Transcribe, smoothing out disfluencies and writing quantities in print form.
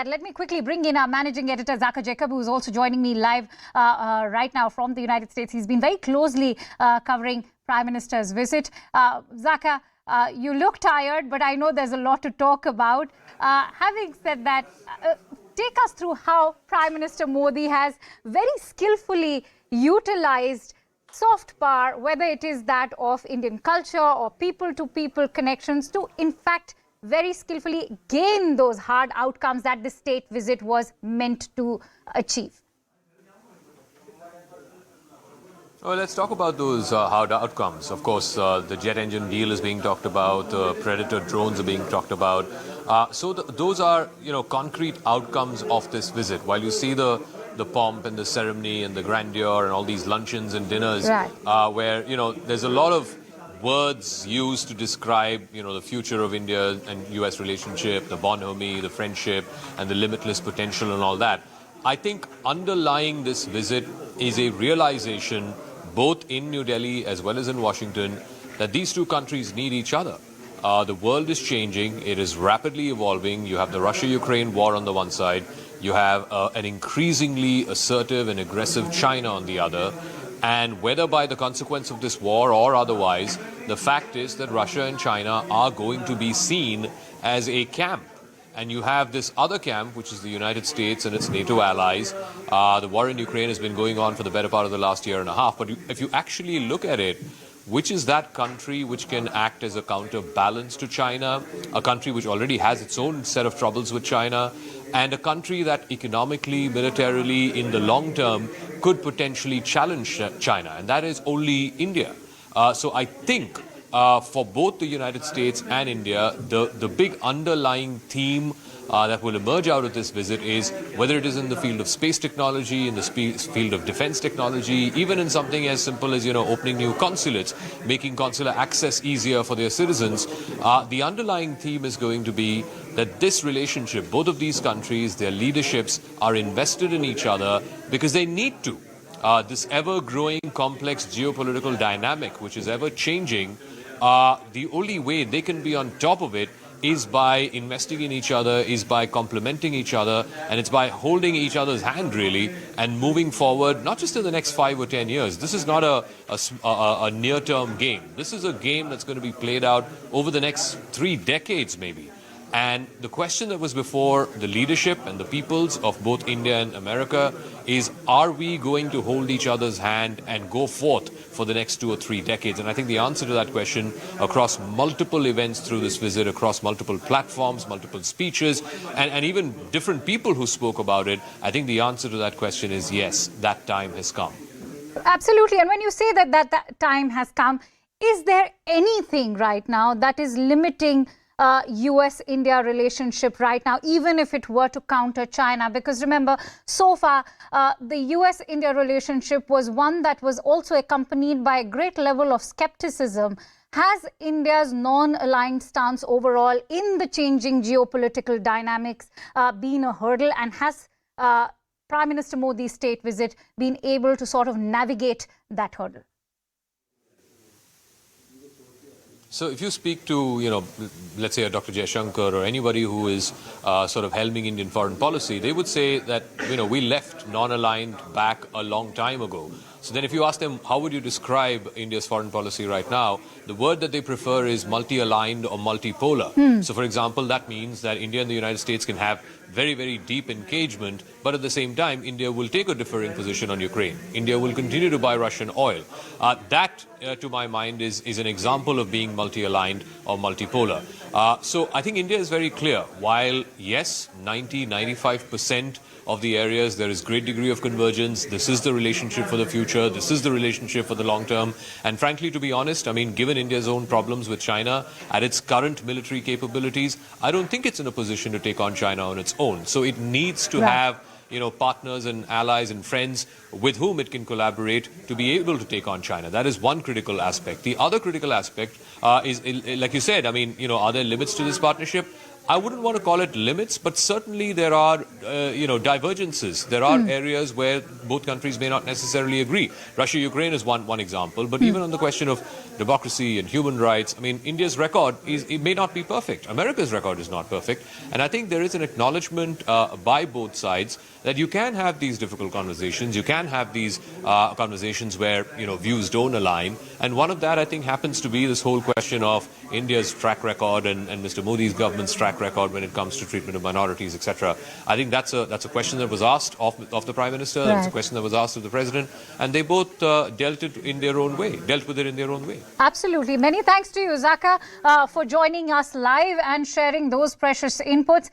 Let me quickly bring in our managing editor, Zaka Jacob, who is also joining me live right now from the United States. He's been very closely covering Prime Minister's visit. Zaka, you look tired, but I know there's a lot to talk about. Having said that, take us through how Prime Minister Modi has very skillfully utilized soft power, whether it is that of Indian culture or people-to-people connections, to in fact very skillfully gain those hard outcomes that the state visit was meant to achieve. Well, let's talk about those hard outcomes. Of course, the jet engine deal is being talked about, Predator drones are being talked about. Those are, concrete outcomes of this visit. While you see the pomp and the ceremony and the grandeur and all these luncheons and dinners, right, where, there's a lot of words used to describe, the future of India and US relationship, the bonhomie, the friendship, and the limitless potential and all that. I think underlying this visit is a realization, both in New Delhi as well as in Washington, that these two countries need each other. The world is changing. It is rapidly evolving. You have the Russia-Ukraine war on the one side. You have an increasingly assertive and aggressive China on the other. And whether by the consequence of this war or otherwise, the fact is that Russia and China are going to be seen as a camp. And you have this other camp, which is the United States and its NATO allies. The war in Ukraine has been going on for the better part of the last year and a half. But if you actually look at it, which is that country which can act as a counterbalance to China, a country which already has its own set of troubles with China, and a country that economically, militarily, in the long term, could potentially challenge China, and that is only India. So I think for both the United States and India, the big underlying theme that will emerge out of this visit is whether it is in the field of space technology, in the field of defense technology, even in something as simple as, opening new consulates, making consular access easier for their citizens. The underlying theme is going to be that this relationship, both of these countries, their leaderships are invested in each other because they need to. This ever-growing complex geopolitical dynamic, which is ever-changing, the only way they can be on top of it is by investing in each other, is by complementing each other, and it's by holding each other's hand, really, and moving forward, not just in the next 5 or 10 years. This is not a near-term game. This is a game that's going to be played out over the next 3 decades, maybe. And the question that was before the leadership and the peoples of both India and America is, are we going to hold each other's hand and go forth for the next 2 or 3 decades? And I think the answer to that question, across multiple events through this visit, across multiple platforms, multiple speeches, and even different people who spoke about it, I think the answer to that question is yes, that time has come. Absolutely. And when you say that time has come, is there anything right now that is limiting US-India relationship right now, even if it were to counter China? Because remember, so far, the US-India relationship was one that was also accompanied by a great level of skepticism. Has India's non-aligned stance overall in the changing geopolitical dynamics been a hurdle? And has Prime Minister Modi's state visit been able to sort of navigate that hurdle? So if you speak to, let's say a Dr. Jaishankar or anybody who is sort of helming Indian foreign policy, they would say that, we left non-aligned back a long time ago. So then if you ask them, how would you describe India's foreign policy right now? The word that they prefer is multi-aligned or multipolar. So for example, that means that India and the United States can have very, very deep engagement, but at the same time, India will take a differing position on Ukraine. India will continue to buy Russian oil. That, to my mind, is an example of being multi-aligned or multipolar. So I think India is very clear. While, yes, 90-95% of the areas, there is great degree of convergence. This is the relationship for the future. This is the relationship for the long term. And frankly, to be honest, I mean, given India's own problems with China, at its current military capabilities, I don't think it's in a position to take on China on its own. So it needs to have, partners and allies and friends with whom it can collaborate to be able to take on China. That is one critical aspect. The other critical aspect is, like you said, I mean, are there limits to this partnership? I wouldn't want to call it limits, but certainly there are, divergences. There are areas where both countries may not necessarily agree. Russia-Ukraine is one example, but even on the question of democracy and human rights. I mean, India's record it may not be perfect. America's record is not perfect. And I think there is an acknowledgement by both sides that you can have these difficult conversations. You can have these conversations where, views don't align. And one of that, I think, happens to be this whole question of India's track record and Mr. Modi's government's track record when it comes to treatment of minorities, etc. I think that's a question that was asked of the Prime Minister. Right. That's a question that was asked of the President. And they both dealt with it in their own way. Absolutely. Many thanks to you, Zaka, for joining us live and sharing those precious inputs.